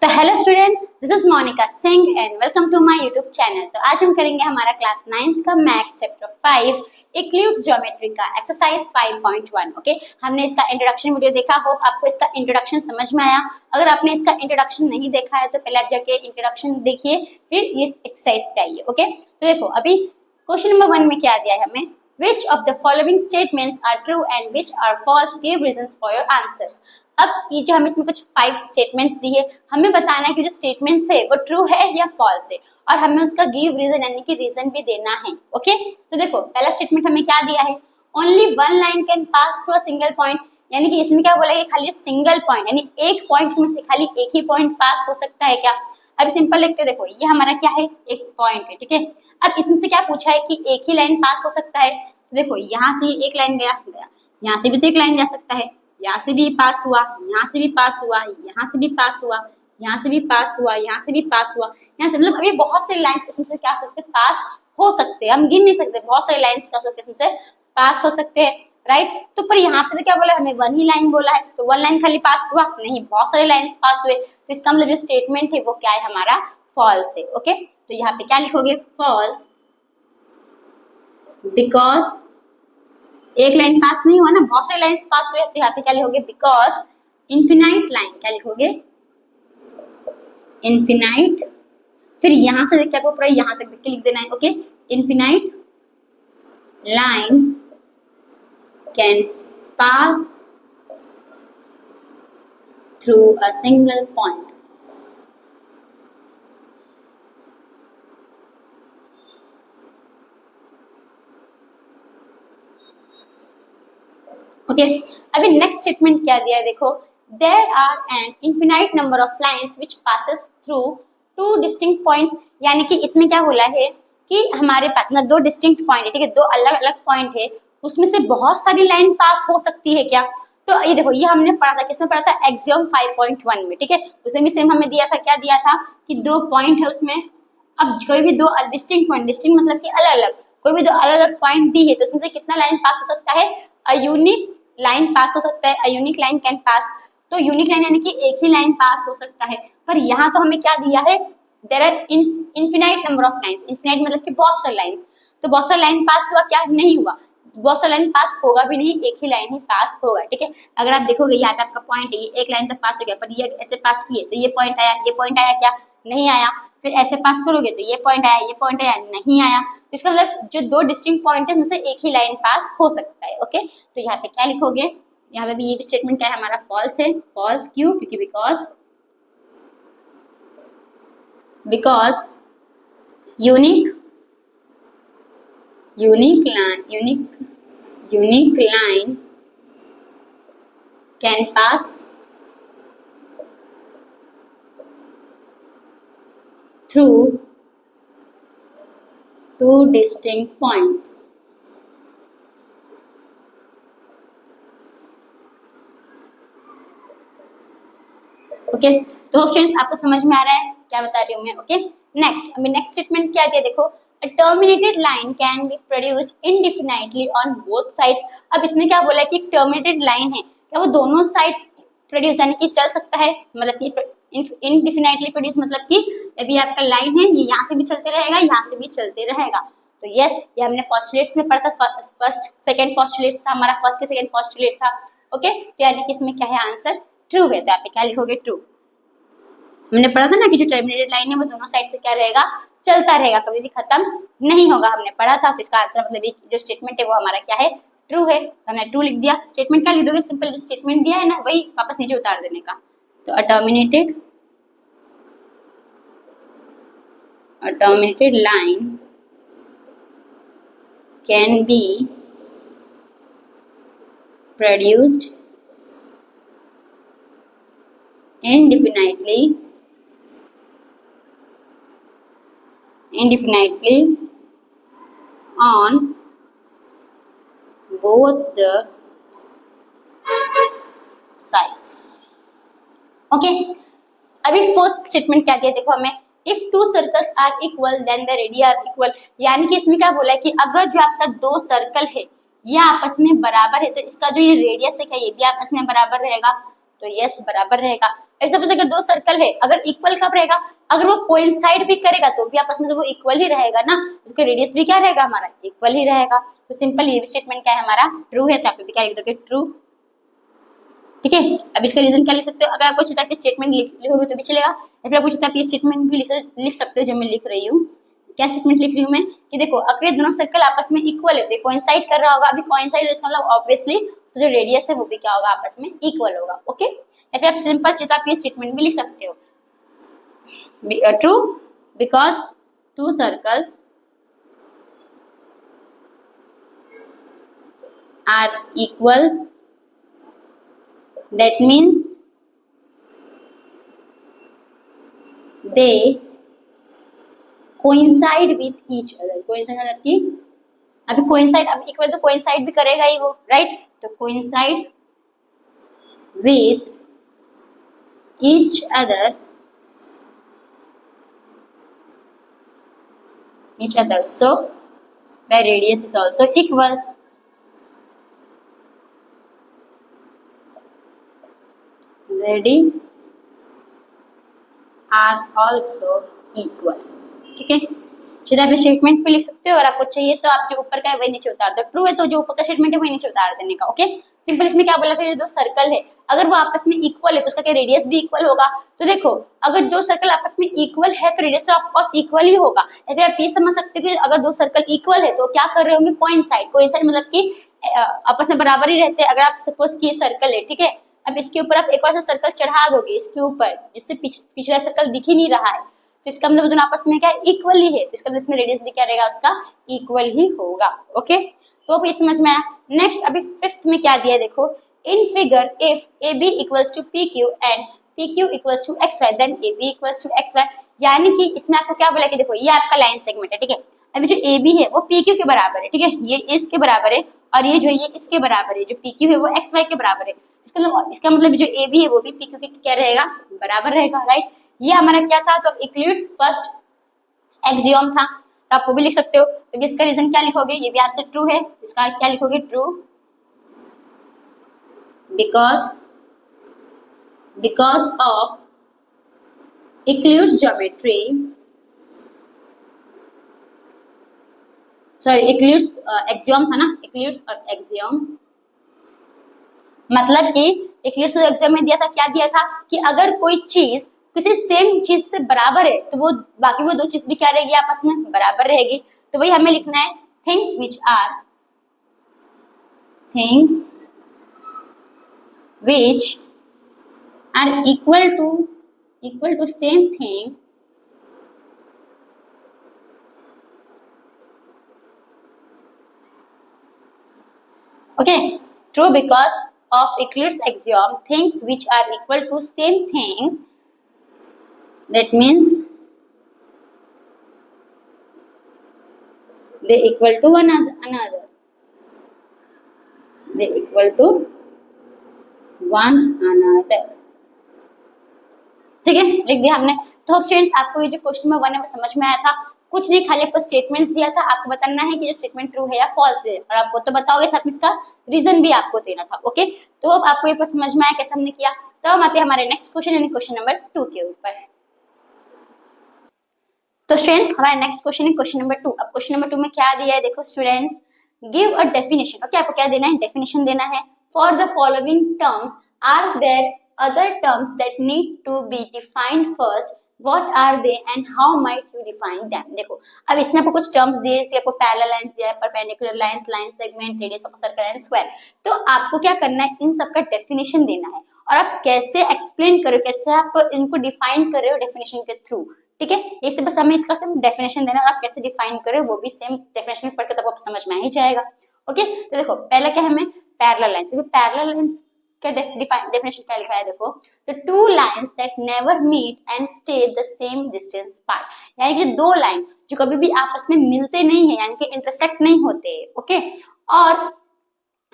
तो hello students, this is Monika Singh and welcome to my YouTube channel. तो आज हम करेंगे हमारा क्लास 9th का मैथ्स चैप्टर 5 इक्लिप्स ज्योमेट्री का एक्सरसाइज 5.1। ओके, हमने इसका इंट्रोडक्शन वीडियो देखा, होप आपको इसका इंट्रोडक्शन समझ में आया। अगर आपने इसका इंट्रोडक्शन नहीं देखा है तो पहले आप जाके इंट्रोडक्शन देखिए, फिर ये एक्सरसाइज पे आइए। ओके, तो देखो अभी क्वेश्चन नंबर 1 में क्या दिया है हमें, Which of the following statements are true and which are false? Give reasons for your answers. अब ये जो हमें इसमें कुछ 5 स्टेटमेंट्स दी है, हमें बताना है कि जो स्टेटमेंट्स है वो ट्रू है या फॉल्स है, और हमें उसका गिव रीजन यानी कि रीजन भी देना है। ओके, तो देखो पहला स्टेटमेंट हमें क्या दिया है, only one line can pass through a single point, यानी कि इसमें क्या बोला है, खाली सिंगल पॉइंट यानी एक पॉइंट में से खाली एक ही पॉइंट पास हो सकता है क्या। अब सिंपल लिखते हैं, देखो ये हमारा क्या है, एक पॉइंट है। ठीक है, अब इसमें से क्या पूछा है कि एक ही लाइन पास हो सकता है। तो देखो यहाँ से एक लाइन गया, यहाँ से भी तो एक लाइन जा सकता है, यहाँ से भी पास हुआ, यहाँ से भी पास हुआ, यहाँ से भी पास हुआ, यहाँ से भी पास हुआ, यहाँ से भी पास हुआ, यहाँ से, मतलब अभी बहुत सारी लाइंस इसमें से क्या हो सकते हैं, पास हो सकते हैं। हम गिन नहीं सकते, बहुत सारी लाइंस क्या हो सकते हैं इसमें से पास हो सकते हैं, राइट। तो पर यहाँ पे तो क्या बोला, हमें वन ही लाइन बोला है, तो वन लाइन खाली पास हुआ नहीं, बहुत सारे लाइंस पास हुए, तो इसका मतलब जो स्टेटमेंट है वो क्या है, हमारा फॉल्स है। ओके, तो यहाँ पे क्या लिखोगे, फॉल्स, बिकॉज एक लाइन पास नहीं हुआ ना, बहुत सारे लाइंस पास हुए, तो यहाँ पे क्या लिखोगे, बिकॉज इनफिनाइट लाइन, क्या लिखोगे, इनफिनाइट, फिर यहां से देख के आपको पूरा यहां तक देख के लिख देना है। Okay, infinite line can pass through a single point. Okay, अभी नेक्स्ट स्टेटमेंट क्या दिया है, देखो, there are an infinite number of lines which passes through two distinct points, यानी कि इसमें क्या बोला है कि हमारे पास ना दो डिस्टिंक्ट पॉइंट है, ठीक है, दो अलग अलग पॉइंट है, उसमें से बहुत सारी लाइन पास हो सकती है क्या। तो ये देखो, ये हमने पढ़ा था, किसमें पढ़ा था, एक्सियम 5.1 में। ठीक है, उसमें भी सेम हमें दिया था, क्या दिया था कि दो पॉइंट है उसमें, अब कोई भी दो डिस्टिंक्ट पॉइंट, डिस्टिंक्ट मतलब कि अलग अलग, कोई भी दो अलग अलग पॉइंट दी है तो उसमें से कितना लाइन पास हो सकता है, अ यूनिक लाइन पास हो सकता है, अ यूनिक लाइन कैन पास। तो यूनिक लाइन यानी कि एक ही लाइन पास हो सकता है, पर यहाँ तो हमें क्या दिया है, there are infinite number of lines, infinite मतलब कि बहुत सारे लाइंस, तो बहुत सारे लाइन पास हुआ क्या, नहीं हुआ, बहुत सारे लाइन पास होगा भी नहीं, एक ही लाइन ही पास होगा। ठीक है, अगर आप देखोगे यहाँ पे आपका पॉइंट है, ये एक लाइन तक पास हो गया, पर ये ऐसे पास किए तो ये पॉइंट आया, ये पॉइंट आया क्या, नहीं आया, फिर ऐसे पास करोगे तो ये पॉइंट आया, ये पॉइंट आया, नहीं आया, तो इसका मतलब जो दो डिस्टिंक्ट पॉइंट है उनसे एक ही लाइन पास हो सकता है। ओके, तो यहाँ पे क्या लिखोगे, यहाँ पे भी ये स्टेटमेंट क्या है, हमारा फॉल्स है। फॉल्स क्यों, क्योंकि because unique line can pass through two distinct points. Okay, तो स्टूडेंट्स आपको समझ में आ रहा है क्या बता रही हूँ मैं। ओके, नेक्स्ट, अभी नेक्स्ट स्टेटमेंट क्या दिया, देखो, a terminated line can be produced indefinitely on both sides। अब इसमें क्या बोला है कि टर्मिनेटेड लाइन है, क्या वो दोनों साइड्स प्रोड्यूस यानी कि चल सकता है, मतलब कि इनडिफिनाइटली प्रोड्यूस मतलब कि अभी आपका लाइन है, ये यहाँ से भी चलते रहेगा, यहाँ से भी चलते रहेगा। तो यस, ये हमने पोस्टुलेट्स में पढ़ा था, फर्स्ट सेकंड पोस्टुलेट्स था हमारा, फर्स्ट के सेकंड पोस्टुलेट था। ओके, तो यानी कि इसमें क्या है, आंसर ट्रू है, तो आप क्या लिखोगे, ट्रू। हमने पढ़ा था ना कि जो टर्मिनेटेड लाइन है वो दोनों साइड से क्या रहेगा, चलता रहेगा, कभी भी खत्म नहीं होगा, हमने पढ़ा था। तो इसका आंसर मतलब जो स्टेटमेंट है वो हमारा क्या है, ट्रू है, तो हमने ट्रू लिख दिया। स्टेटमेंट क्या लिख दोगे, सिंपल जो स्टेटमेंट दिया है ना वही वापस नीचे उतार देने का। तो a terminated line can be produced indefinitely on both the sides। Okay, अभी फोर्थ स्टेटमेंट क्या दिया, देखो हमें, if two circles are equal then the radii are equal, यानी कि इसमें क्या बोला है कि अगर जो आपका दो सर्कल है ये आपस में बराबर है तो इसका जो ये रेडियस है क्या ये भी आपस में बराबर रहेगा, तो यस बराबर रहेगा। ऐसे सपोज अगर दो सर्कल है, अगर इक्वल कब रहेगा, अगर वो कोइंसाइड भी करेगा तो भी आपस में तो वो इक्वल ही रहेगा ना, उसका रेडियस भी क्या रहेगा हमारा, इक्वल ही रहेगा। तो सिंपल ये भी स्टेटमेंट क्या है हमारा, ट्रू है, तो आप भी क्या लिख दोगे, ट्रू। ठीक है, अब इसका रीजन क्या लिख सकते हो, अगर आपको चाहिए कि स्टेटमेंट लिखोगे तो भी चलेगा, या फिर आपको चाहिए कि स्टेटमेंट भी लिख सकते हो जो मैं लिख रही हूँ। क्या स्टेटमेंट लिख रही हूँ मैं, कि देखो अगर दोनों सर्कल आपस में इक्वल है तो कोइंसाइड कर रहा होगा, अभी कोइंसाइड इसका मतलब ऑब्वियसली तो जो रेडियस है वो भी क्या होगा, आपस में इक्वल होगा। ओके, या फिर आप सिंपल चाहिए आप ये स्टेटमेंट भी लिख सकते हो, true because two circles are equal, that means they coincide with each other। coincide मतलब कि अभी coincide, अब इक्वल तो coincide भी करेगा ही वो, राइट, तो coincide with each other, so the radius is also equal। Radii are also equal. ठीक है, सीधा आप स्टेटमेंट पे लिख सकते हो, और आपको चाहिए तो आप जो ऊपर का है वही नीचे उतार दो, ट्रू है तो जो ऊपर का स्टेटमेंट है वही नीचे उतार देने का। ओके, सिंपल इसमें क्या बोला था, ये दो सर्कल है अगर वो आपस में इक्वल है तो उसका क्या रेडियस भी इक्वल होगा। तो देखो अगर दो सर्कल आपस में इक्वल है तो रेडियस ऑफ कोर्स इक्वल ही होगा। ऐसे आप ये समझ सकते हो कि अगर दो सर्कल इक्वल है तो क्या कर रहे होंगे, कोइंसाइड। कोइंसाइड मतलब कि आपस में बराबर ही रहते हैं। अगर आप सपोज कि सर्कल है, ठीक है, अब इसके ऊपर आप एक और सर्कल चढ़ा दोगे इसके ऊपर, जिससे पिछला सर्कल दिख ही नहीं रहा है, तो इसका मतलब दोनों आपस में क्या इक्वल ही है, तो इसका मतलब इसमें रेडियस भी क्या रहेगा, उसका इक्वल ही होगा। ओके, तो अब ये समझ में आया। नेक्स्ट अभी फिफ्थ में क्या दिया देखो, in figure if A B equals to P Q and P Q equals to X Y then A B equals to X Y. यानी कि इसमें आपको क्या बोला कि देखो ये आपका लाइन सेगमेंट है, ठीक है, अभी जो ए बी है वो पी क्यू के बराबर है, ठीक है, ये इसके बराबर है, और ये जो ये इसके बराबर है, जो पी क्यू है वो एक्स वाई के बराबर है। इसका मतलब जो ए बी है वो भी पी क्यू के क्या रहेगा, बराबर रहेगा, राइट। ये हमारा क्या था, तो इक्लिप्स फर्स्ट एक्सियोम था, तो आप वो भी लिख सकते हो। तो इसका रीजन क्या लिखोगे, ये भी आंसर ट्रू है, इसका क्या लिखोगे, true because of Euclid's geometry, Euclid's axiom था ना, Euclid's axiom मतलब कि Euclid's axiom में दिया था, क्या दिया था कि अगर कोई चीज किसी सेम चीज से बराबर है तो वो बाकी वो दो चीज भी क्या रहेगी, आपस में बराबर रहेगी। तो वही हमें लिखना है, things which are equal to same thing okay, true because of Euclid's axiom, things which are equal to same things, that means they equal to another, they equal to one another। ठीक है, लिख दिया हमने। तो friends आपको ये जो question में 1 है वो समझ में आया था, कुछ नहीं, खाली आपको स्टेटमेंट्स दिया था, आपको बताना है कि जो स्टेटमेंट ट्रू है या फॉल्स है, और आप वो तो बताओगे, साथ में इसका रीजन भी आपको देना था। ओके, तो अब आपको ये समझ में आया कैसे हमने किया। तो हम आते हैं हमारे नेक्स्ट क्वेश्चन यानी क्वेश्चन नंबर 2 के ऊपर। तो स्टूडेंट्स हमारा नेक्स्ट क्वेश्चन है क्वेश्चन नंबर 2। अब क्वेश्चन नंबर 2 में क्या दिया है देखो students, give a definition. Okay, आपको क्या देना है, डेफिनेशन देना है। For the following terms are there other terms that need to be defined first, what are they and how might you define them। देखो अब इसमें आपको कुछ टर्म्स दिए, जैसे आपको पैरेलल लाइंस दिया है, perpendicular lines, line segment, radius of circle and square. तो आपको क्या करना है, इन सब का डेफिनेशन देना है, और आप कैसे एक्सप्लेन करो, कैसे आप इनको डिफाइन कर रहे हो डेफिनेशन के थ्रू। ठीक है, इससे बस हमें इसका सिर्फ डेफिनेशन देना, और आप कैसे डिफाइन करो वो भी सेम डेफिनेशन में पढ़ के तब आपको समझ में आ ही जाएगा। ओके, तो देखो पहला क्या है, हमें पैरेलल लाइंस, पैरेलल लाइंस क्या डेफिनेशन क्या लिखा है देखो, तो two lines that never meet and stay the same distance part, यानी कि दो लाइन जो कभी भी आपस में मिलते नहीं है, यानी कि इंटरसेक्ट नहीं होते। ओके, और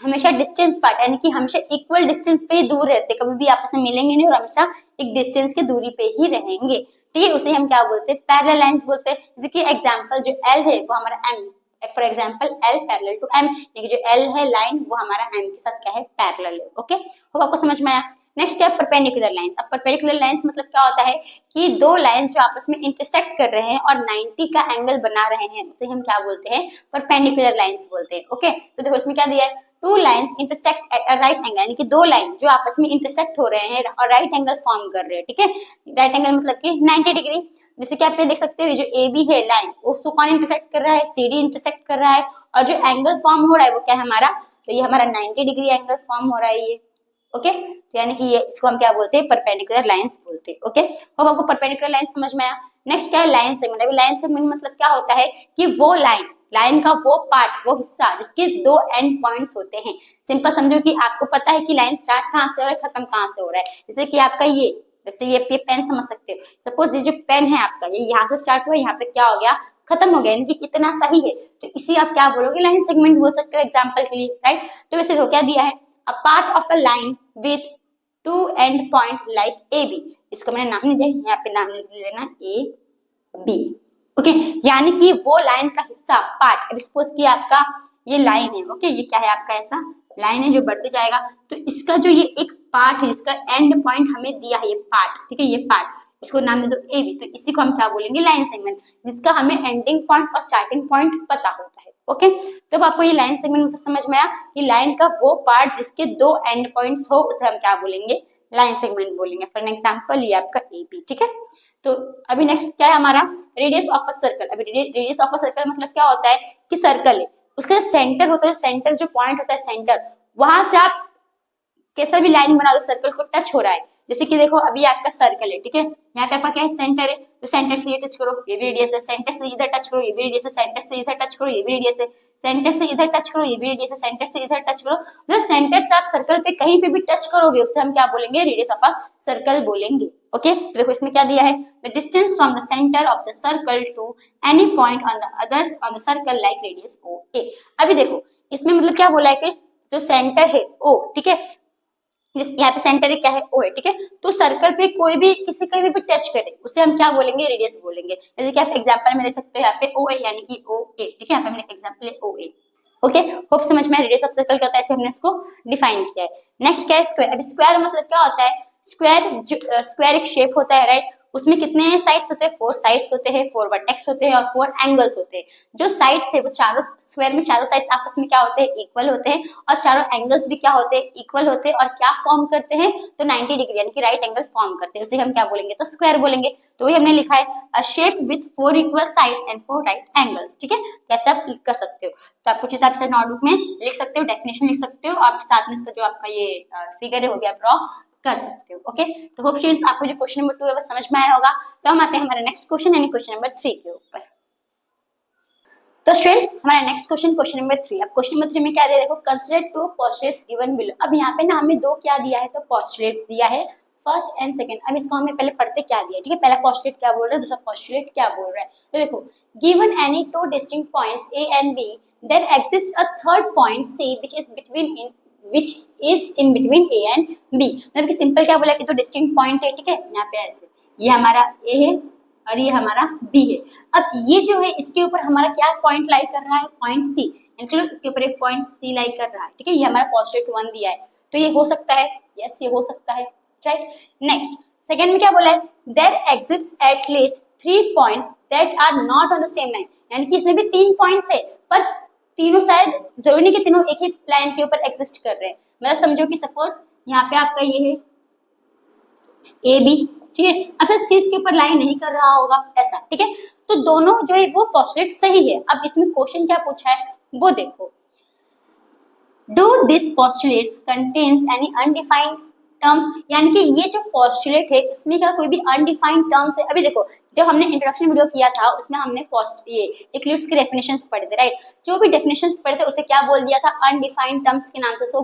हमेशा डिस्टेंस पार्ट यानी कि हमेशा इक्वल डिस्टेंस पे ही दूर रहते, कभी भी आपस में मिलेंगे नहीं, और हमेशा एक डिस्टेंस की दूरी पे ही रहेंगे। ठीक है, उसे हम क्या बोलते हैं, पैरेलल लाइंस बोलते हैं। जैसे कि एग्जांपल जो एल है वो हमारा M, for example L parallel to M, यानी कि जो एल है लाइन वो हमारा एम के साथ क्या है, पैरेलल है। ओके, होप आपको समझ में आया। नेक्स्ट क्या है, परपेंडिकुलर लाइंस। अब परपेंडिकुलर लाइंस मतलब क्या होता है कि दो लाइंस जो आपस में इंटरसेक्ट कर रहे हैं और 90 का एंगल बना रहे हैं, उसे हम क्या बोलते हैं, परपेंडिकुलर लाइंस बोलते हैं। ओके, तो देखो इसमें क्या दिया है, two lines intersect at a right angle, यानी कि दो लाइन जो आपस में इंटरसेक्ट हो रहे हैं और राइट एंगल फॉर्म कर रहे हैं। ठीक है, राइट एंगल मतलब कि 90 डिग्री। जैसे कि आप ये देख सकते हो, जो ए बी है लाइन, उसको कौन इंटरसेक्ट कर रहा है, सी डी इंटरसेक्ट कर रहा है, और जो एंगल फॉर्म हो रहा है वो क्या है हमारा, तो ये हमारा 90 डिग्री एंगल फॉर्म हो रहा है ये। ओके, तो यानी कि ये इसको हम क्या बोलते हैं, परपेंडिकुलर लाइंस बोलते हैं। ओके, अब आपको परपेंडिकुलर लाइन समझ में आया। नेक्स्ट क्या है, लाइन सेगमेंट। अभी लाइन सेगमेंट मतलब क्या होता है कि वो लाइन का वो पार्ट, वो हिस्सा जिसके दो एंड पॉइंट्स होते हैं। सिंपल समझो कि आपको पता है कि लाइन स्टार्ट कहाँ से हो रहा है, खत्म कहाँ से हो रहा है। जैसे कि आपका ये, जैसे ये पेन समझ सकते हो, सपोज ये जो पेन है आपका, ये यहाँ से स्टार्ट हुआ, यहाँ पे क्या हो गया, खत्म हो गया, यानी कि इतना सही है, तो इसी आप क्या बोलोगे, लाइन सेगमेंट बोल सकते हो एग्जांपल के लिए, राइट। तो वैसे तो क्या दिया है, a part of a line with two end point like A B. इसको मैंने नाम नहीं दिया, यहाँ पे नाम लिख लेना ए बी। ओके, यानी कि वो लाइन का हिस्सा, पार्ट, सपोज कि आपका ये लाइन है। ओके, ये क्या है आपका, ऐसा लाइन है जो बढ़ते जाएगा, तो इसका जो ये एक पार्ट है, इसका एंड पॉइंट हमें दिया है, ये पार्ट, ठीक है, ये पार्ट, इसको नाम दे दो ए बी। तो इसी को हम क्या बोलेंगे, लाइन सेगमेंट, जिसका हमें एंडिंग पॉइंट और स्टार्टिंग पॉइंट पता होता है। ओके, तो अब आपको ये लाइन सेगमेंट मतलब समझ में आया कि लाइन का वो पार्ट जिसके दो एंड पॉइंट्स हो, उसे हम क्या बोलेंगे, लाइन सेगमेंट बोलेंगे। फॉर एग्जांपल ये आपका ए बी। ठीक है, तो अभी नेक्स्ट क्या है हमारा, रेडियस ऑफ अ सर्कल। अभी रेडियस ऑफ अ सर्कल मतलब क्या होता है कि सर्कल है, उसका सेंटर होता है, सेंटर जो पॉइंट होता है सेंटर, वहां से आप कैसा भी लाइन बना लो, सर्कल को टच हो रहा है। जैसे कि देखो अभी आपका सर्कल है, ठीक है, यहाँ पे आपका क्या है, सेंटर है, तो सेंटर से ये टच करो, ये भी रेडियस है, सेंटर से इधर टच करो, ये भी रेडियस है, सेंटर से इधर टच करो, ये भी रेडियस है, सेंटर से इधर टच करो, ये भी रेडियस है, सेंटर से इधर टच करो, मतलब सेंटर से आप सर्कल पे कहीं पे भी टच करोगे, उससे हम क्या बोलेंगे, रेडियस ऑफ अ सर्कल बोलेंगे। ओके, तो देखो इसमें क्या दिया है, the distance from the centre of the circle to any point on the circle like radius O A. अभी देखो इसमें मतलब क्या बोला है कि जो सेंटर है ओ, ठीक है, जिस यहाँ पे सेंटर क्या है ओ है, ठीक है, तो सर्कल पे कोई भी किसी का भी टच करे, उसे हम क्या बोलेंगे, रेडियस बोलेंगे। जैसे कि आप एग्जांपल में देख सकते हो, यहाँ पे ओ है यानी कि ओ ए, ठीक है, यहाँ पे हमने एग्जांपल है ओ ए। ओके, होप समझ में, रेडियस ऑफ सर्कल क्या होता है, ऐसे हमने इसको डिफाइन किया है। नेक्स्ट क्या है, स्क्वायर। अब स्क्वायर मतलब क्या होता है, स्क्वायर एक शेप होता है, राइट, उसमें कितने साइड्स होते हैं, 4 साइड्स होते हैं, 4 वर्टेक्स होते हैं और 4 एंगल्स होते हैं। जो साइड्स है वो चारों स्क्वायर में, चारों साइड्स आपस में क्या होते हैं, इक्वल होते हैं, और चारों एंगल्स भी क्या होते हैं, इक्वल होते हैं, और क्या फॉर्म करते हैं, तो 90 डिग्री यानी कि राइट एंगल फॉर्म करते हैं, उसे हम क्या बोलेंगे, तो स्क्वायर बोलेंगे। तो वही हमने लिखा है, अ shape with 4 equal sides and 4 right angles. ठीक है, कैसे आप क्लिक कर सकते हो, तो आप कुछ हिसाब से नोटबुक में लिख सकते हो, डेफिनेशन लिख सकते हो, आप साथ में इसका जो आपका ये फिगर है वो भी आप ड्रॉ कर सकते हो। ओके, तो होप स्टूडेंट्स आपको जो क्वेश्चन नंबर 2 है वो समझ में आया होगा। तो हम आते हैं हमारे नेक्स्ट क्वेश्चन यानी क्वेश्चन नंबर 3 के ऊपर। तो स्टूडेंट्स हमारा नेक्स्ट क्वेश्चन, क्वेश्चन नंबर 3। अब क्वेश्चन नंबर 3 में क्या दिया, देखो, consider two postulates given below. अब यहाँ पे ना हमें दो क्या दिया है, तो पोस्टुलेट्स दिया है, फर्स्ट एंड सेकंड। अब इसको हमें पहले पढ़ते क्या दिया है, ठीक है, पहला पोस्टुलेट क्या बोल रहा है, दूसरा पोस्टुलेट क्या बोल रहा है। तो देखो, given any two distinct points A and B, then exist a third point C which is in between A and B. मतलब कि सिंपल क्या बोला कि दो डिस्टिंक्ट पॉइंट है, ठीक है, यहाँ पे ऐसे, ये हमारा ए है और ये हमारा बी है। अब ये जो है इसके ऊपर हमारा क्या पॉइंट लाई कर रहा है, पॉइंट सी, चलो इसके ऊपर एक पॉइंट सी लाई कर रहा है, ठीक है, ये हमारा पोस्टुलेट 1 दिया है, तो ये हो सकता है, यस ये हो सकता है, राइट। नेक्स्ट सेकंड में क्या बोला है, there exist at least 3 points that are not on the same line, यानी कि इसमें भी 3 पॉइंट्स है, पर तीनों शायद जरूरी नहीं कि तीनों एक ही लाइन के ऊपर एग्जिस्ट कर रहे हैं। मतलब समझो कि सपोज यहाँ पे आपका ये है ए बी, ठीक है, अच्छा सी के ऊपर लाइन नहीं कर रहा होगा ऐसा, ठीक है, तो दोनों जो है वो पोस्टुलेट सही है। अब इसमें क्वेश्चन क्या पूछा है वो देखो, do this postulates contains any undefined terms, यानी कि ये जो पोस्टुलेट है इसमें क्या कोई भी अनडिफाइंड टर्म्स है। अभी देखो जब हमने इंट्रोडक्शन वीडियो किया था उसमें हमने ये इक्लूड्स के डेफिनेशंस पढ़े थे, राइट, जो भी डेफिनेशंस पढ़े थे उसे क्या बोल दिया था, अनडिफाइंड टर्म्स के नाम से उसको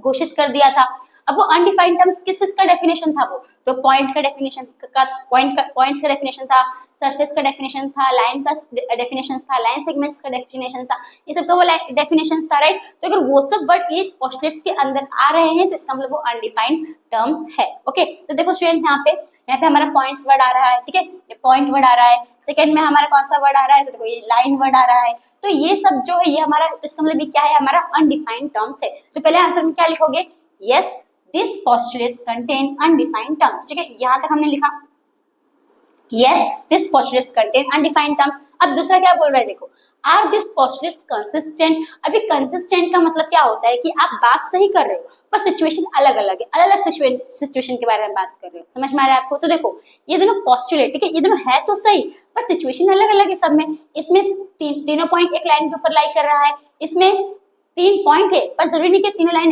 घोषित कर दिया था। अब वो अनडिफाइंड टर्म्स किस का डेफिनेशन था, वो तो पॉइंट का डेफिनेशन का, पॉइंट्स का डेफिनेशन था, सरफेस का डेफिनेशन था, लाइन का डेफिनेशन था, लाइन सेगमेंट्स का डेफिनेशन था, ये सब का वो डेफिनेशन था, राइट। तो अगर वो सब वर्ड ये पोस्टुलेट्स के अंदर आ रहे हैं तो इसका मतलब वो अनडिफाइंड टर्म्स है। ओके, तो देखो स्टूडेंट्स यहाँ पे हमारा पॉइंट्स वर्ड आ रहा है, ठीक है, ये पॉइंट वर्ड आ रहा है, सेकंड में हमारा कौन सा वर्ड आ रहा है, तो देखो ये लाइन वर्ड आ रहा है, तो ये सब जो है ये हमारा, तो इसका मतलब ये क्या है, हमारा अनडिफाइंड टर्म्स है। तो पहले आंसर में क्या लिखोगे, yes this postulates contain undefined terms. ठीक है, यहाँ तक हमने लिखा yes this postulates contain undefined terms। अब दूसरा क्या बोल रहा है देखो, are this postulates consistent। अभी consistent का मतलब क्या होता है कि आप बात सही कर रहे हो पर सिचुएशन अलग अलग है, अलग अलग सिचुएशन के बारे में बात कर रहे हो। समझ में आ रहा है आपको? तो देखो ये दोनों पोस्टुलेट, ठीक है, ये दोनों है तो सही पर सिचुएशन अलग अलग है सब में। इसमें तीनों पॉइंट एक लाइन के ऊपर लाई कर रहा है, इसमें 3 पॉइंट है पर जरूरी नहीं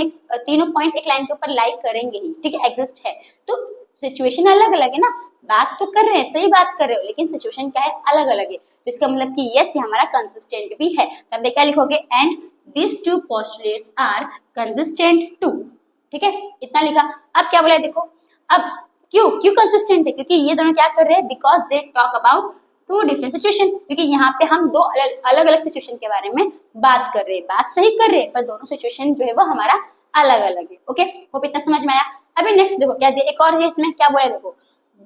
कि तीनों पॉइंट एक लाइन के ऊपर लाइक करेंगे ही। ठीक है, एग्जिस्ट है तो सिचुएशन अलग अलग है ना, बात तो कर रहे हैं, सही बात कर रहे हो, लेकिन सिचुएशन क्या है, अलग अलग है। तो इसका मतलब कि यस ये हमारा कंसिस्टेंट भी है। तब क्या लिखोगे, and this two postulates are consistent too. ठीक है, इतना लिखा। अब क्या बोला है देखो, अब क्यों कंसिस्टेंट है, क्योंकि ये दोनों क्या कर रहे हैं, because they talk about two different situation. क्योंकि यहाँ पे हम दो अलग अलग सिचुएशन के बारे में बात कर रहे हैं, बात सही कर रहे हैं पर दोनों सिचुएशन जो है वो हमारा अलग अलग है। ओके, होप इतना समझ में आया। अभी नेक्स्ट देखो क्या दिया, एक और है इसमें, क्या बोला देखो,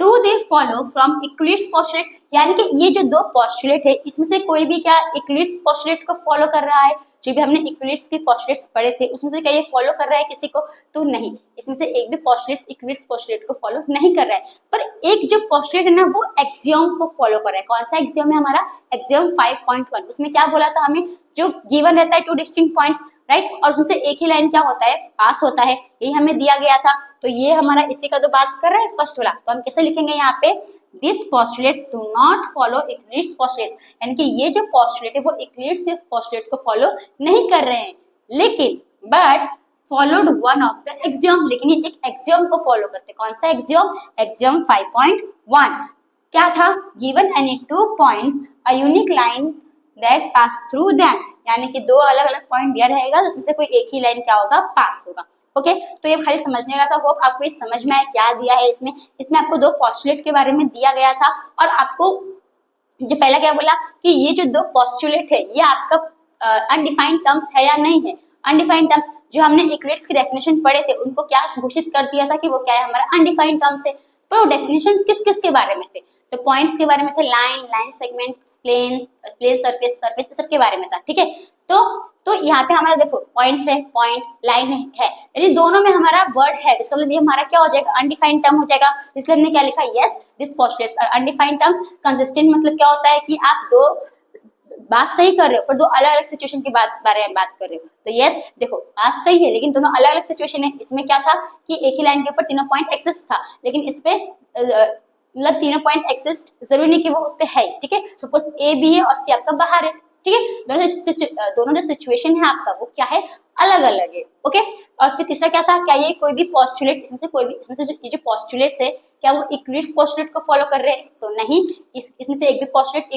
do they follow from Euclid's postulate. यानी कि ये जो दो पोस्टुलेट है इसमें से कोई भी क्या यूक्लिड्स पोस्टुलेट को फॉलो कर रहा है। जो भी हमने यूक्लिड्स के पोस्टुलेट्स पढ़े थे उसमें से क्या ये फॉलो कर रहा है किसी को, तो नहीं, इसमें से एक भी पोस्टुलेट यूक्लिड्स पोस्टुलेट को फॉलो नहीं कर रहा है। पर एक जो पोस्टुलेट है ना वो एक्सियोम को फॉलो कर रहा है। कौन सा एक्सियोम है हमारा, एक्सियोम 5.1। उसमें क्या बोला था हमें, जो गिवन रहता है 2 डिस्टिंक्ट पॉइंट्स, राइट, और उसमें एक ही लाइन क्या होता है, पास होता है, यही हमें दिया गया था। तो ये हमारा इसी का तो बात कर रहा है फर्स्ट वाला। तो हम कैसे लिखेंगे यहाँ पे, this postulates do not follow Euclid's postulates. यानी कि ये जो पोस्टुलेट है वो यूक्लिड्स के पोस्टुलेट को फॉलो नहीं कर रहे हैं, लेकिन but followed one of the axiom. लेकिन ये एक एक्सियोम को फॉलो करते। कौन सा एक्सियोम, एक्सियोम 5.1। क्या था, given any 2 points a unique line that pass through them. यानी कि दो अलग अलग पॉइंट दिया रहेगा तो उसमें से कोई एक ही लाइन क्या होगा, पास होगा। ओके, तो ये खाली समझने वाला था। होप आपको ये समझ में आया क्या दिया है इसमें। इसमें आपको दो पोस्टुलेट के बारे में दिया गया था और आपको जो पहला क्या बोला कि ये जो दो पोस्टुलेट है ये आपका अनडिफाइंड टर्म्स है या नहीं है। अनडिफाइंड टर्म्स जो हमने यूक्लिड्स की डेफिनेशन पढ़े थे उनको क्या घोषित कर दिया था कि वो क्या है, हमारा अनडिफाइंड टर्म्स है। तो डेफिनेशन किस किस के बारे में थे, तो पॉइंट्स के बारे में थे, लाइन सेगमेंट, प्लेन सरफेस सब के बारे में था। ठीक है, तो यहाँ पे हमारा देखो पॉइंट्स है, पॉइंट लाइन है, यानी दोनों में हमारा वर्ड है। इसका मतलब ये हमारा क्या हो जाएगा, अनडिफाइंड टर्म हो जाएगा। इसलिए हमने क्या लिखा, yes this postulates are undefined terms. Consistent मतलब क्या होता है कि आप दो बात सही कर रहे हो पर दो अलग अलग सिचुएशन की बारे में बात कर रहे हो। तो यस देखो बात सही है लेकिन दोनों अलग अलग सिचुएशन है। इसमें क्या था कि एक ही लाइन के ऊपर तीनों पॉइंट एक्सिस्ट था, लेकिन इस पे मतलब तीनों पॉइंट एक्सिस्ट जरूरी नहीं कि वो उस पे है। ठीक है, सपोज ए बी है और सी आपका बाहर है। ठीक है, दोनों जो सिचुएशन है आपका वो क्या है, अलग अलग है। ओके, और फिर तीसरा क्या था, क्या ये कोई भी पोस्टुलेट इसमें से ये जो पोस्टुलेट्स है क्या वो यूक्लिड्स पोस्टुलेट को फॉलो कर रहे हैं, तो नहीं, इसमें से एक भी पोस्टुलेट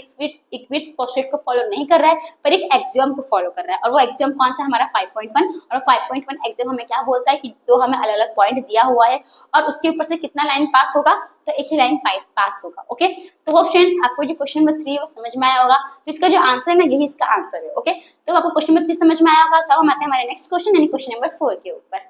यूक्लिड्स पोस्टुलेट को फॉलो नहीं कर रहा है पर एक एक्सियोम को फॉलो कर रहा है। और वो एक्सियोम कौन सा, हमारा 5.1। और 5.1 एक्सियोम हमें क्या बोलता है कि दो हमें अलग अलग पॉइंट दिया हुआ है और उसके ऊपर से कितना लाइन पास होगा, तो एक ही लाइन पास होगा। ओके, तो होप फ्रेंड्स आपको जो क्वेश्चन नंबर 3 है वो समझ में आया होगा। तो इसका जो आंसर है ना यही इसका आंसर है। ओके, तो आपको क्वेश्चन नंबर 3 समझ में आया होगा। तो हम आते हैं हमारे नेक्स्ट क्वेश्चन यानी क्वेश्चन नंबर 4 के ऊपर।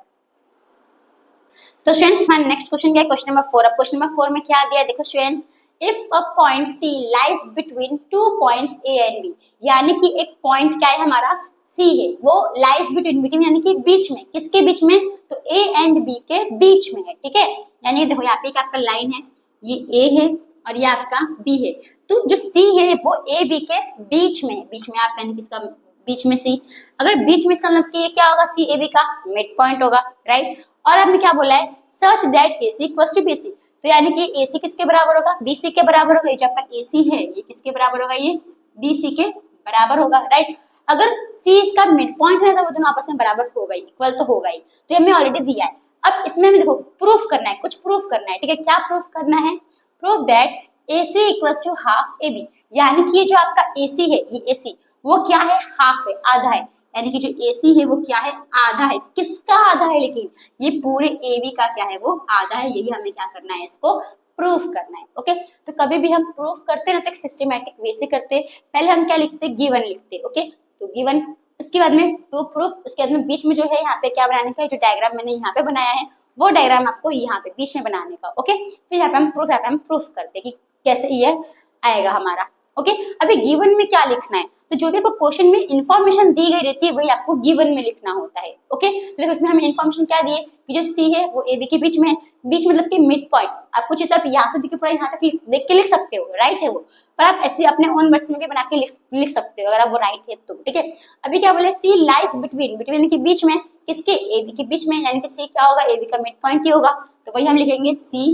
तो स्टूडेंट्स हमारा नेक्स्ट क्वेश्चन क्या है, क्वेश्चन नंबर 4। अब क्वेश्चन नंबर 4 में क्या दिया है देखो students, if a point C lies between 2 points A and B. यानी कि एक पॉइंट क्या है हमारा सी है, वो लाइज बिटवीन यानी कि बीच में, किसके बीच में, तो ए एंड बी के बीच में है। ठीक है, यानी देखो यहाँ पे एक आपका लाइन है, ये ए है और ये आपका बी है। तो जो सी है वो ए बी के बीच में है, बीच में आप यानी किसका बीच में सी, अगर बीच में इसका मतलब कि ये क्या होगा, सी ए बी का मिड पॉइंट होगा, राइट। और आपने क्या बोला है, such that AC equals to BC। तो यानी कि AC किसके बराबर होगा, BC के बराबर होगा। ये जो आपका AC है ये किसके बराबर होगा, ये BC के बराबर होगा, राइट। अगर C इसका मिड पॉइंट है तो वो दोनों आपस में बराबर होगा ही, इक्वल तो होगा ही। तो ये हमें ऑलरेडी दिया है। अब इसमें हमें देखो प्रूफ करना है, कुछ प्रूफ करना है। ठीक है, क्या प्रूफ करना है, proof that AC equals to half AB। यानी कि ये जो आपका AC है, ये AC वो क्या है, हाफ है, आधा है। यानी कि जो AC है वो क्या है, आधा है। किसका आधा है, लेकिन ये पूरे AB का क्या है, वो आधा है। यही हमें क्या करना है, इसको प्रूफ करना है। ओके, तो कभी भी हम प्रूफ करते हैं ना तो एक सिस्टमैटिक वे से करते हैं। पहले हम क्या लिखते हैं, गिवन लिखते हैं। ओके, तो गिवन, उसके बाद में टू प्रूफ, उसके बाद में बीच में जो है यहाँ पे क्या बनाने का है, जो डायग्राम मैंने यहाँ पे बनाया है वो डायग्राम आपको यहाँ पे बीच में बनाने का। ओके, फिर यहाँ पे हम प्रूफ करते हैं कि कैसे ये आएगा हमारा। ओके, अभी गिवन में क्या लिखना है, तो जो भी आपको क्वेश्चन में इंफॉर्मेशन दी गई रहती है वही आपको गिवन में लिखना होता है। ओके, तो देखो इसमें हमें इंफॉर्मेशन क्या दी है कि जो सी है वो ए बी के बीच में है, बीच मतलब कि मिड पॉइंट, आपको चाहिए तो आप यहाँ से पूरा यहाँ तक देख के लिख सकते हो, राइट है वो, पर आप ऐसे अपने ओन वर्ड्स में भी बना के लिख सकते हो अगर आप वो राइट है तो, ठीक है। अभी क्या बोले, सी लाइज बिटवीन, बिटवीन के बीच में, किसके, ए बी के बीच में, यानी कि सी क्या होगा, ए बी का मिड पॉइंट ही होगा, तो वही हम लिखेंगे C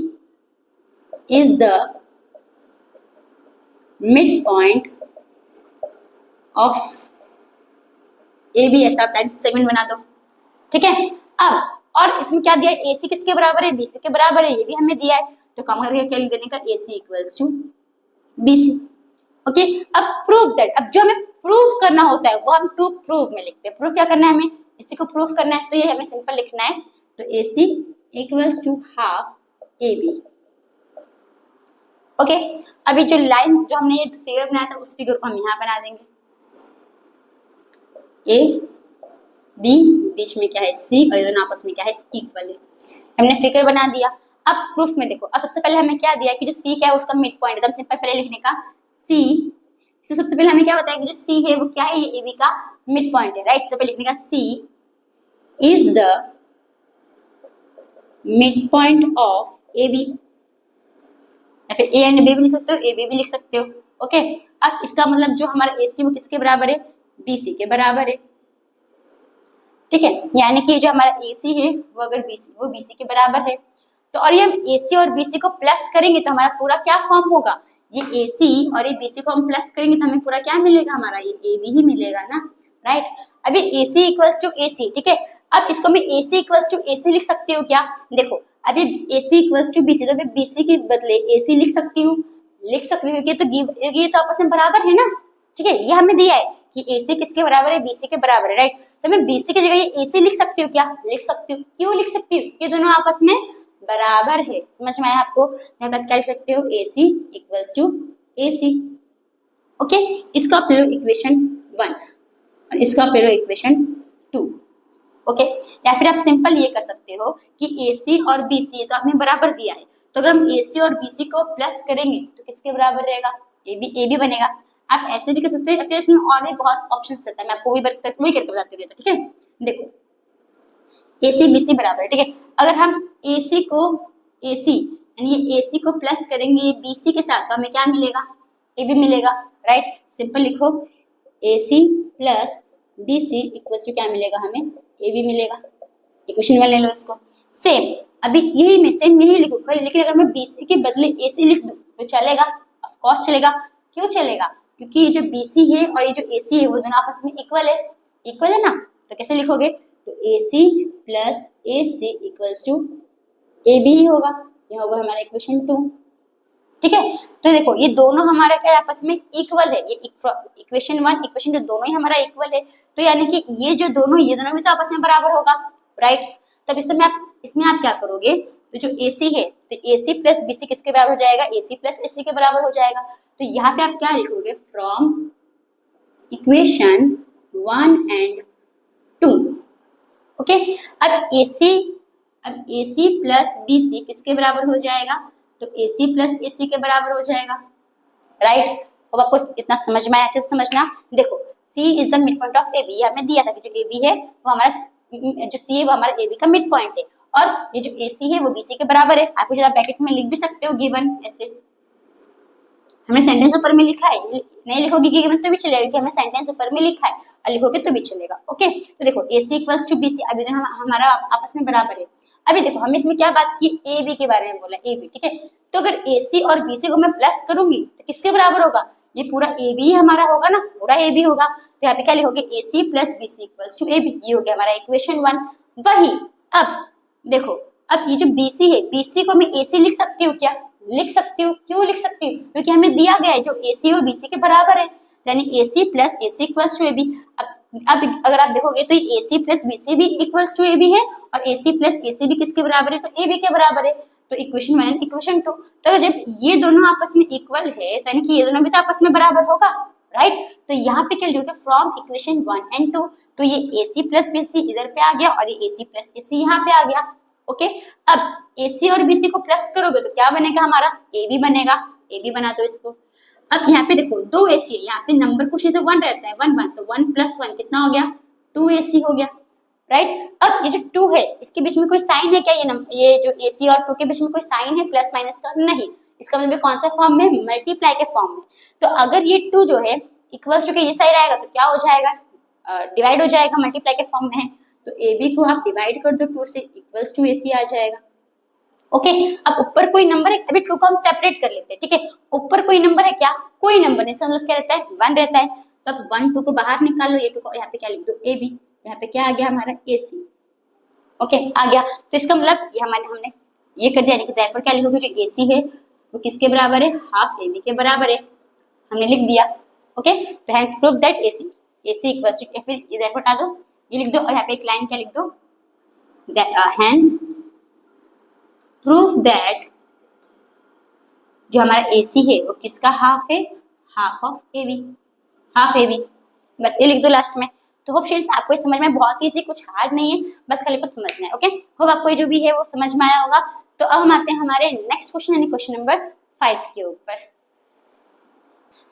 is the mid point of A B, ऐसा टाइप सेगमेंट बना दो, ठीक है। अब और इसमें क्या दिया है, ए सी किसके बराबर है, बी सी के बराबर है, ये भी हमें दिया है, तो कम करके क्या लिख देने का, A C equals to B C. Okay, अब प्रूव दैट, अब जो हमें प्रूफ करना होता है वो हम टू प्रूव में लिखते हैं। प्रूफ क्या करना है, हमें इसी को प्रूफ करना है, तो ये हमें सिंपल लिखना है, तो A C equals to half A B. Okay, अभी जो लाइन जो हमने ये फिगर बनाया था उस फिगर को हम यहाँ बना देंगे, ए बी बीच में क्या है सी, और ये दोनों आपस में क्या है, इक्वल है, हमने फिगर बना दिया। अब प्रूफ में देखो, अब सबसे पहले हमें क्या दिया कि जो सी क्या है उसका मिड पॉइंट, एकदम सिंपल पहले लिखने का, सी, तो सबसे पहले हमें क्या बताया कि जो सी है वो क्या है, ये ए बी का मिड पॉइंट है, राइट, तो पहले लिखने का C is the mid point of A B, या फिर ए एंड बी भी लिख सकते हो, ए बी भी लिख सकते हो। ओके, अब इसका मतलब जो हमारा ए सी वो किसके बराबर है, बी सी के बराबर है, ठीक है, यानी कि जो हमारा ए सी है वो अगर बी सी, वो बी सी के बराबर है, तो और ये हम ए सी और बी सी को प्लस करेंगे तो हमारा पूरा क्या फॉर्म होगा, ये ए सी और ये बी सी को हम प्लस करेंगे तो हमें पूरा क्या मिलेगा, हमारा ये ए बी ही मिलेगा ना, राइट। अभी ए सी इक्वल्स टू ए सी, ठीक है, अब इसको मैं ए सी इक्वल्स टू ए सी लिख सकती हूँ क्या, देखो अभी ए सी इक्वल्स टू बी सी, तो मैं बी सी के बदले ए सी लिख सकती हूँ, क्योंकि ये तो आपस में बराबर है ना, ठीक है, ये हमें दिया है कि ए सी किसके बराबर है, बी सी के बराबर है, राइट, तो मैं बी सी की जगह ये ए सी लिख सकती हूँ क्या, लिख सकती हूँ, क्यों लिख सकती हूँ, ये दोनों आपस में बराबर है, समझ में आया आपको, यहाँ तक क्या लिख सकते हो, A C equals to A C. Okay, इसको आप ले लो इक्वेशन 1 और इसको आप ले लो इक्वेशन 2। ओके, या फिर आप सिंपल ये कर सकते हो कि ए सी और बी सी तो आपने बराबर दिया है, तो अगर हम ए सी और बी सी को प्लस करेंगे तो किसके बराबर रहेगा, ए बी बनेगा। आप ऐसे भी कर सकते हैं, फिर इसमें और भी बहुत ऑप्शंस रहता है, मैं आपको वही करके बताती रहता, ठीक है। देखो ए सी बी सी बराबर है, ठीक है, अगर हम ए सी को ए सी यानी ए सी को प्लस करेंगे बी सी के साथ तो हमें क्या मिलेगा, ए बी मिलेगा, राइट, सिंपल लिखो A C plus B C equals to क्या मिलेगा, हमें ए बी मिलेगा, इक्वेशन 1 ले लो इसको। सेम अभी यही में सेम यही लिखो, लेकिन अगर मैं बी सी के बदले ए सी लिख दूं तो चलेगा, ऑफ कोर्स चलेगा, क्यों चलेगा, क्योंकि ये जो बी सी है और ये जो ए सी है वो दोनों आपस में इक्वल है ना, तो कैसे लिखोगे, तो A C plus A C equals to A B ही होगा, ये होगा हमारा इक्वेशन 2, ठीक है। तो देखो ये दोनों हमारा क्या आपस में इक्वल है, ये इक्वेशन 1 इक्वेशन 2 दोनों ही हमारा इक्वल है, तो यानी कि ये दोनों भी तो आपस में बराबर होगा, राइट। तब इसमें आप क्या करोगे, तो जो ए सी है तो ए सी प्लस बी सी किसके बराबर हो जाएगा, ए सी प्लस ए सी के बराबर हो जाएगा, तो यहाँ पे आप क्या लिखोगे, फ्रॉम इक्वेशन 1 एंड 2। ओके, अब ए सी प्लस बी सी किसके बराबर हो जाएगा, तो ए सी प्लस ए सी के बराबर हो जाएगा, राइट। अब आपको इतना समझ में आया, अच्छे से समझना। देखो C is the mid point of A B, हमें दिया था कि जो ए बी है वो हमारा, जो सी है वो हमारा ए बी का मिड पॉइंट है, और ये जो ए सी है वो बी सी के बराबर है, आप ज्यादा ब्रैकेट में लिख भी सकते हो गिवन, ऐसे हमने सेंटेंस ऊपर में लिखा है, नहीं लिखोगे गिवन तो भी चलेगा, क्योंकि हमने सेंटेंस ऊपर में लिखा है, और लिखोगे तो भी चलेगा। ओके, तो देखो ए सी इक्वल्स टू बी सी, अभी दोनों हमारा आपस में बराबर है। अभी देखो हमने इसमें क्या बात की, ए बी के बारे में बोला, ए बी, ठीक है, तो अगर ए सी और बी सी को मैं प्लस करूंगी तो किसके बराबर होगा, ये पूरा ए बी हमारा होगा ना, पूरा ए बी होगा, तो यहाँ पे क्या लिखोगे, A C plus B C equals to A B, ये हो गया हमारा इक्वेशन 1। वही अब देखो, अब ये जो बी सी है, बी सी को मैं ए सी लिख सकती हूँ क्या, लिख सकती हूँ, क्यों लिख सकती हूँ, क्योंकि हमें दिया गया है जो ए सी और बी सी के बराबर है, यानी A C plus A C equals to A B. अब अगर आप देखोगे तो ए सी प्लस बी सी भी इक्वल्स टू ए बी है, और ए सी प्लस ए सी भी किसके बराबर है, तो ए बी के बराबर है, तो इक्वेशन 1 एंड इक्वेशन 2। तो जब ये दोनों आपस में इक्वल है तो यानी कि ये दोनों भी तो आपस में बराबर होगा, राइट। तो यहाँ पे क्या लिखोगे, फ्रॉम इक्वेशन 1 एंड 2, तो ये ए सी प्लस बी सी इधर पे आ गया और ये ए सी प्लस ए सी यहाँ पे आ गया। ओके, अब ए सी और बी सी को प्लस करोगे तो क्या बनेगा, हमारा ए बी बनेगा, ए बी बना दो इसको। अब यहाँ पे देखो 2 AC है, यहाँ पे नंबर कुछ नहीं तो 1 रहता है, 1 1 तो 1 + 1 कितना हो गया 2 AC हो गया, राइट। अब ये जो 2 है इसके बीच में कोई साइन है क्या, ये जो AC और 2 के बीच में कोई साइन है प्लस माइनस का, नहीं। इसका मतलब कौन सा फॉर्म में, मल्टीप्लाई के फॉर्म में। तो अगर ये 2 जो है इक्वल्स टू के ये साइड आएगा तो क्या हो जाएगा, डिवाइड हो जाएगा, मल्टीप्लाई के फॉर्म में है। तो AB को आप डिवाइड कर दो 2 से, इक्वल्स टू AC आ जाएगा। ओके अब ऊपर कोई नंबर है, अभी 2 को हम सेपरेट कर लेते हैं, ठीक है। ऊपर कोई नंबर है क्या, कोई नंबर नहीं, इसका मतलब क्या रहता है 1 रहता है। तो अब 1 2 को बाहर निकाल लो, ये 2 को यहाँ पे क्या लिख दो AB, यहाँ पे क्या आ गया हमारा AC। ओके आ गया। तो इसका मतलब ये हमने ये कर दिया, यानी कि क्या लिखोगे, जो AC है वो किसके बराबर है, हाफ AB के बराबर है, हमने लिख दिया। ओके तो hence prove that AC equals to, फिर ये देयरफॉर हटा दो, ये लिख दो और यहाँ पे एक लाइन क्या लिख दो, हैंस प्रूफ दैट जो हमारा AC है वो किसका हाफ है, half of AB, half AB, बस ये लिख दो लास्ट में। तो होप फ्रेंड्स आपको समझ में बहुत इजी, कुछ हार्ड नहीं है, बस खाली को समझना है। ओके होप आपको जो भी है वो समझ में आया होगा। तो अब हम आते हैं हमारे नेक्स्ट क्वेश्चन यानी क्वेश्चन नंबर 5 के ऊपर।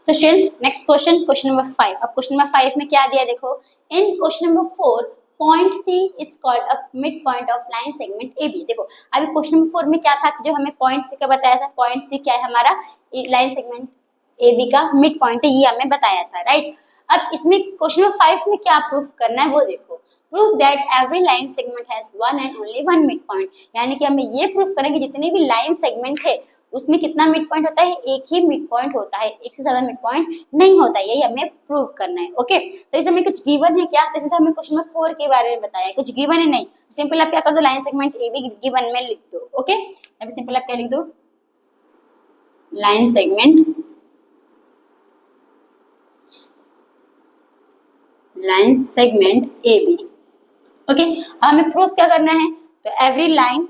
तो फ्रेंड्स नेक्स्ट क्वेश्चन नंबर 5। अब क्वेश्चन नंबर 5 में क्या दिया देखो, in question number 4 point C is called a mid point of line segment AB। देखो अभी क्वेश्चन नंबर 4 में क्या था कि जो हमें पॉइंट C का बताया था, पॉइंट C क्या है, हमारा लाइन सेगमेंट AB का मिड पॉइंट है, ये हमें बताया था, राइट। अब इसमें क्वेश्चन नंबर 5 में क्या प्रूफ करना है वो देखो, proof that every line segment has one and only one mid point, यानी कि हमें ये प्रूफ करना है कि जितने भी लाइन सेगमेंट है उसमें कितना मिड पॉइंट होता है, एक ही मिड पॉइंट होता है, एक से ज्यादा मिड पॉइंट नहीं होता है, यही हमें प्रूव करना है। ओके तो इसमें हमें कुछ गिवन है क्या, तो इसमें तो हमें क्वेश्चन नंबर 4 के बारे में बताया है, कुछ गिवन है नहीं, सिंपल आप क्या कर दो, लाइन सेगमेंट AB गिवन में लिख दो। ओके अभी सिंपल आप क्या लिख दो, लाइन सेगमेंट AB। ओके हमें प्रूफ क्या करना है, तो every line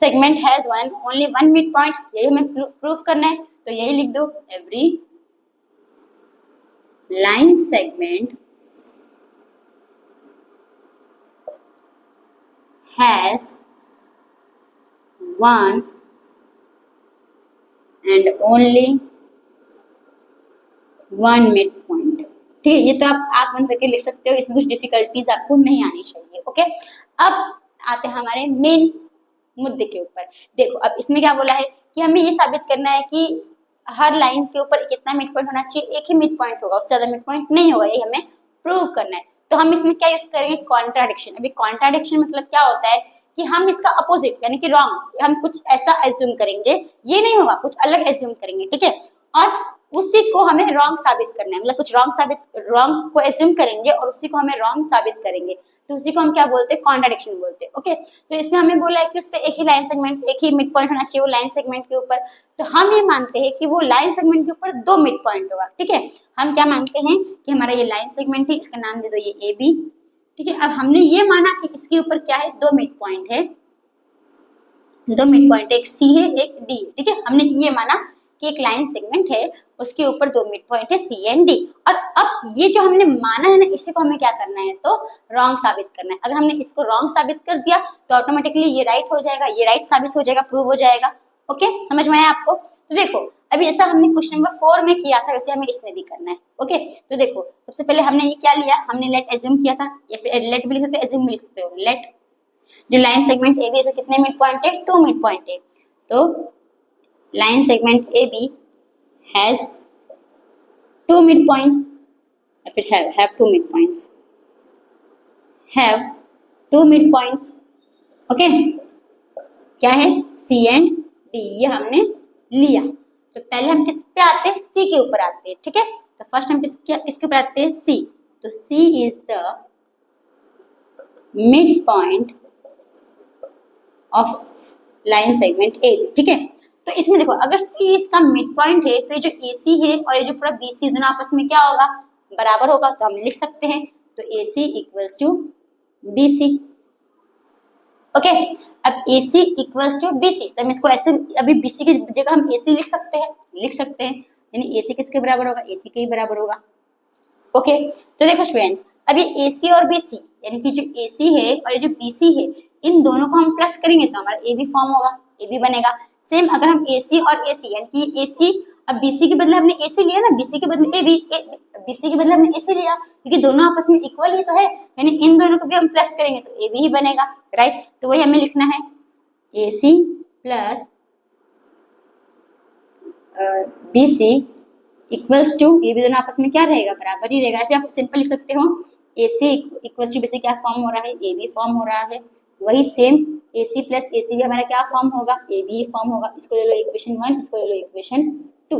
segment has one and only one mid point, यही हमें प्रूफ करना है। तो यही लिख दो, every line segment has one and only one mid point. ठीक है ये तो आप बंद करके लिख सकते हो, इसमें कुछ डिफिकल्टीज आपको नहीं आनी चाहिए। ओके अब आते हैं हमारे मेन मुद्दे के ऊपर। देखो अब इसमें क्या बोला है कि हमें ये साबित करना है कि हर लाइन के ऊपर कितना मिड पॉइंट होना चाहिए, एक ही मिड पॉइंट होगा, उससे ज्यादा मिड पॉइंट नहीं होगा, ये हमें प्रूव करना है। तो हम इसमें क्या यूज करेंगे, कॉन्ट्राडिक्शन। अभी कॉन्ट्राडिक्शन मतलब क्या होता है कि हम इसका अपोजिट यानी कि रॉन्ग, हम कुछ ऐसा एज्यूम करेंगे, ये नहीं होगा, कुछ अलग एज्यूम करेंगे, ठीक है, और उसी को हमें रॉन्ग साबित करना है, मतलब कुछ रॉन्ग को एज्यूम करेंगे और उसी को हमें रॉन्ग साबित करेंगे, तो उसी को हम क्या बोलते हैं, कॉन्ट्राडिक्शन बोलते हैं। ओके तो इसमें हमें बोला है कि उस पे एक ही लाइन सेगमेंट, एक ही मिड पॉइंट होना चाहिए वो लाइन सेगमेंट के ऊपर। तो हम ये मानते हैं कि वो लाइन सेगमेंट के ऊपर 2 मिड पॉइंट होगा, ठीक है। हम क्या मानते हैं कि हमारा ये लाइन सेगमेंट है, इसका नाम दे दो ये AB, ठीक है। अब हमने ये माना कि इसके ऊपर क्या है, 2 मिड पॉइंट है, 2 मिड पॉइंट, एक C है एक D है, ठीक है। हमने ये माना कि एक लाइन सेगमेंट है उसके ऊपर 2 मिड पॉइंट है C एंड D, और अब ये जो हमने माना है ना, इसी को हमें क्या करना है, तो रॉन्ग साबित करना है। अगर हमने इसको रॉन्ग साबित कर दिया तो ऑटोमेटिकली ये राइट हो जाएगा, ये राइट साबित हो जाएगा, प्रूव हो जाएगा। ओके समझ में आया आपको। तो देखो अभी ऐसा हमने क्वेश्चन नंबर 4 में किया था, वैसे हमें इसमें भी करना है। ओके तो देखो सबसे पहले हमने ये क्या लिया, हमने लेट एज्यूम किया था, या फिर लेट भी लिख सकते हो, एज्यूम भी लिख सकते हो। लेट जो लाइन सेगमेंट AB से कितने मिड पॉइंट है, 2 मिड पॉइंट है, तो line segment AB has 2 midpoints, या फिर have 2 midpoints, have 2 midpoints। Okay क्या है, C एंड D, ये हमने लिया। तो पहले हम किस पे आते हैं, C के ऊपर आते हैं, ठीक है। तो फर्स्ट हम किसके ऊपर आते हैं, C। तो C is the mid point of line segment AB, ठीक है। तो इसमें देखो अगर C इसका मिड पॉइंट है तो ये जो AC है और ये जो पूरा BC दोनों आपस में क्या होगा, बराबर होगा, तो हम लिख सकते हैं तो AC equals to BC। Okay अब AC इक्वल्स टू BC, तो हम इसको ऐसे, अभी BC की जगह हम AC लिख सकते हैं, यानी AC किसके बराबर होगा, AC के ही बराबर होगा। ओके तो देखो स्टूडेंट्स, अब ये AC और BC यानी कि जो AC है और ये जो BC है, इन दोनों को हम प्लस करेंगे तो हमारा AB फॉर्म होगा, AB बनेगा। सेम अगर हम AC और AC यानी कि AC अब BC के बदले हमने AC लिया ना, BC के बदले AB, BC के बदले हमने AC लिया क्योंकि दोनों आपस में इक्वल ही तो है, यानी इन दोनों को भी हम प्लस करेंगे तो AB ही बनेगा, राइट। तो वही हमें लिखना है AC plus BC equals to, ये भी दोनों आपस में क्या रहेगा, बराबर ही रहेगा। ऐसे आप सिंपल लिख सकते हो AC इक्वल्स टू BC क्या फॉर्म हो रहा है, AB फॉर्म हो रहा है। वही सेम AC प्लस AC भी हमारा क्या फॉर्म होगा, AB फॉर्म होगा। इसको ले लो इक्वेशन 1, इसको ले लो इक्वेशन 2।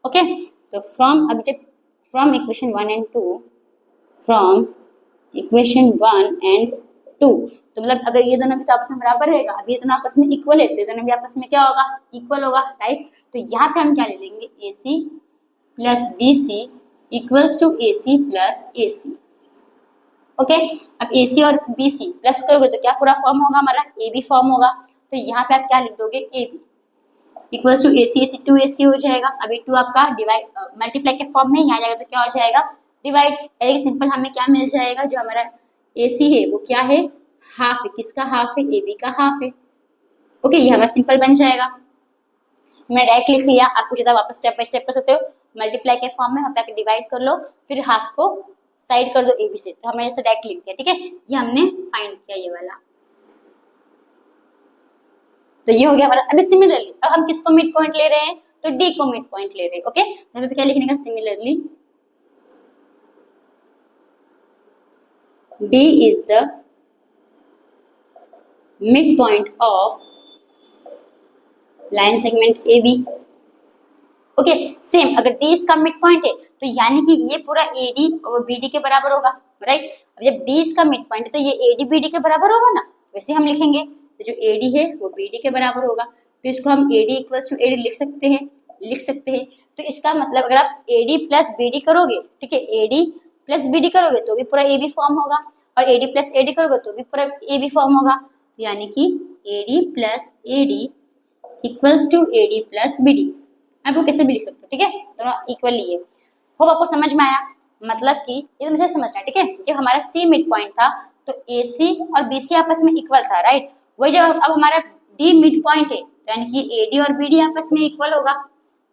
ओके, तो फ्रॉम, अब जब from equation 1 and 2, from equation 1 and 2, तो मतलब अगर ये दोनों भी तो आपस में बराबर रहेगा, अब ये दोनों आपस में इक्वल है तो ये दोनों भी आपस में क्या होगा, इक्वल होगा, राइट। तो यहाँ पे हम क्या ले लेंगे, AC plus BC equals to AC plus AC। Okay, अब AC और BC प्लस करोगे तो क्या पूरा फॉर्म होगा हमारा, AB फॉर्म होगा। तो यहाँ पे आप क्या लिख दोगे, AB equals to AC, AC 2AC हो जाएगा। अभी 2 आपका डिवाइड मल्टीप्लाई के फॉर्म में यहाँ जाएगा तो क्या हो जाएगा, डिवाइड। यानी कि सिंपल हमें क्या मिल जाएगा, जो हमारा AC है वो क्या है, हाफ है। किसका हाफ है, AB का हाफ है। ओके, ये हमारा सिंपल बन जाएगा। मैं डायरेक्ट लिख लिया, आप कुछ वापस स्टेप बाय स्टेप कर सकते हो। मल्टीप्लाई के फॉर्म में हम डिवाइड कर लो, फिर हाफ को साइड कर दो AB से, तो हमने ऐसे डायरेक्ट लिख दिया, ठीक है। ये हमने फाइंड किया ये वाला, तो ये हो गया हमारा। अभी सिमिलरली अब हम किसको मिड पॉइंट ले रहे हैं, तो D को मिड पॉइंट ले रहे हैं। ओके, यहाँ पे क्या लिखने का, similarly D is the midpoint of line segment AB। Okay, same अगर D इसका मिड पॉइंट है तो यानी कि ये पूरा AD और BD के बराबर होगा, राइट। अब जब D इसका मिड पॉइंट है तो ये AD BD के बराबर होगा ना, वैसे हम लिखेंगे तो जो AD है वो BD के बराबर होगा। तो इसको हम AD इक्वल्स टू AD लिख सकते हैं। तो इसका मतलब अगर आप AD प्लस BD करोगे, ठीक है, AD प्लस BD करोगे तो भी पूरा AB फॉर्म होगा, और AD प्लस AD करोगे तो भी पूरा AB फॉर्म होगा। यानी कि AD plus AD equals to AD plus BD। आप वो कैसे भी लिख सकते हो, ठीक है, दोनों इक्वली है। होप आपको समझ में आया, मतलब कि ये तो मुझे समझना है, ठीक है। जब हमारा C मिड पॉइंट था तो AC और BC आपस में इक्वल था, राइट। वही जब अब हमारा D मिड पॉइंट है यानी कि AD और BD आपस में इक्वल होगा।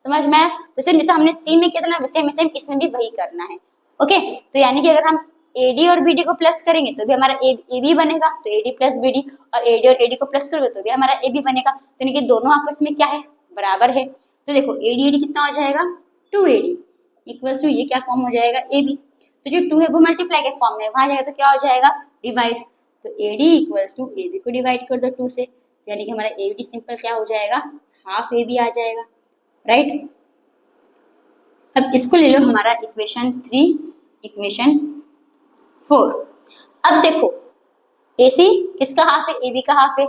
समझ में आया, तो जैसे हम हमने C में किया था ना, वैसे हमें सेम इसमें भी वही करना है। ओके, तो यानी कि अगर हम AD और BD को प्लस करेंगे तो भी हमारा AB बनेगा, तो AD प्लस BD, और AD और AD को प्लस करोगे तो भी हमारा AB बनेगा। तो यानी कि दोनों आपस में क्या है, बराबर है। तो देखो AD कितना हो जाएगा, 2AD इक्वल्स टू ये क्या फॉर्म हो जाएगा, AB। तो जो 2 है वो मल्टीप्लाई के फॉर्म में, वहां जाएगा तो क्या हो जाएगा, डिवाइड। तो AD इक्वल्स टू AB को डिवाइड कर दो 2 से, यानी कि हमारा AD सिंपल क्या हो जाएगा, हाफ AB आ जाएगा, राइट। अब इसको ले लो हमारा इक्वेशन 3, इक्वेशन 4। अब देखो AC किसका हाफ है, AB का हाफ है,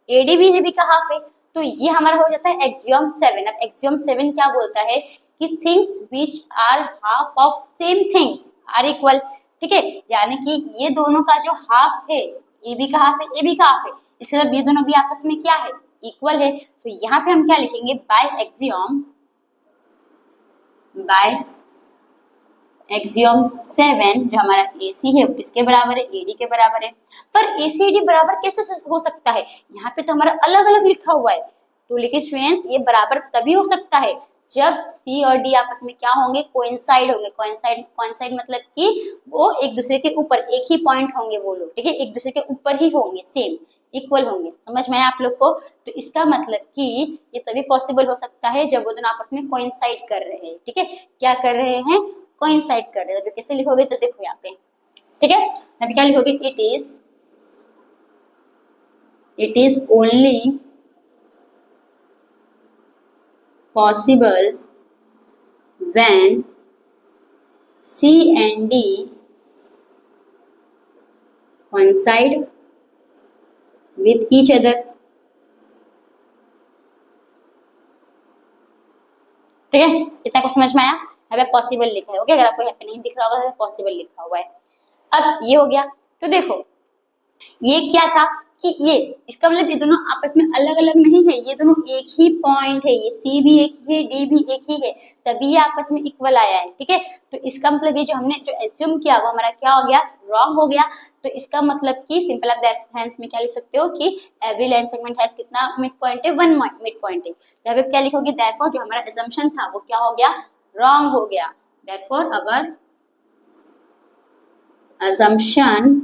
AD भी AB का हाफ है, तो ये हमारा हो जाता है एक्सियम 7। अब एक्सियम 7 क्या बोलता है कि things which are half of same things are equal, ठीक है। यानी कि ये दोनों का जो हाफ है, AB का हाफ है, AB का हाफ है, इसका मतलब ये दोनों भी आपस में क्या है, इक्वल है। तो यहाँ पे हम क्या लिखेंगे, बाय एक्सियम 7 जो हमारा AC है वो किसके बराबर है, AD के बराबर है। पर ACD बराबर कैसे हो सकता है, यहाँ पे तो हमारा अलग अलग लिखा हुआ है। तो लेकिन स्टूडेंट्स ये बराबर तभी हो सकता है जब C और D आपस में क्या होंगे, कोइंसाइड होंगे। कोइंसाइड मतलब कि वो एक दूसरे के ऊपर, एक ही पॉइंट होंगे वो लोग, ठीक है, एक दूसरे के ऊपर ही होंगे, सेम इक्वल होंगे। समझ में आया आप लोग को। तो इसका मतलब कि ये तभी पॉसिबल हो सकता है जब वो दोनों आपस में कोइंसाइड कर रहे हैं, ठीक है। क्या कर रहे हैं, कोइंसाइड कर रहे हैं। तो कैसे लिखोगे, तो देखो यहाँ पे, ठीक है, अभी क्या लिखोगे, it is only possible when C and D coincide with each other। ठीक है, इतना कुछ समझ में आया। अब पॉसिबल लिखा है, ओके, अगर आपको यहाँ पे नहीं दिख रहा होगा तो पॉसिबल लिखा हुआ है। अब ये हो गया, तो देखो ये क्या था कि ये, इसका मतलब ये दोनों आपस में अलग अलग नहीं है, ये दोनों एक ही पॉइंट है, ये C भी एक ही है, D भी एक ही है, तभी ये आपस में इक्वल आया है, ठीक है। तो इसका मतलब ये जो हमने जो एज्यूम किया वो हमारा क्या हो गया, रॉन्ग हो गया। तो इसका मतलब कि सिंपल आप हेंस में क्या लिख सकते हो कि एवरी लाइन सेगमेंट हैज कितना मिड पॉइंट है, 1 मिड पॉइंट है। यहाँ पे क्या लिखोगे, देयरफॉर जो हमारा assumption था वो क्या हो गया, रॉन्ग हो गया। Therefore our assumption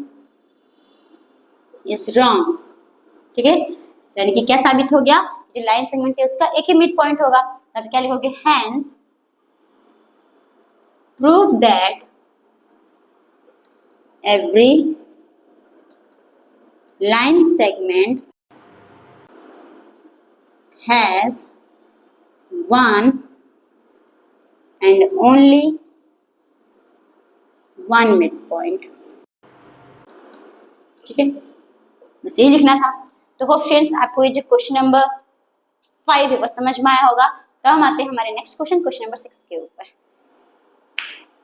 is wrong. ठीक है, यानी कि क्या साबित हो गया, जो लाइन सेगमेंट है उसका एक ही मिड पॉइंट होगा। अब क्या लिखोगे, hence prove that every line segment has one and only one midpoint। ठीक है, बस यही लिखना था। तो होप फ्रेंड्स आपको ये जो क्वेश्चन नंबर 5 है वो समझ में आया होगा। तो हम आते हैं हमारे नेक्स्ट क्वेश्चन नंबर 6 के ऊपर।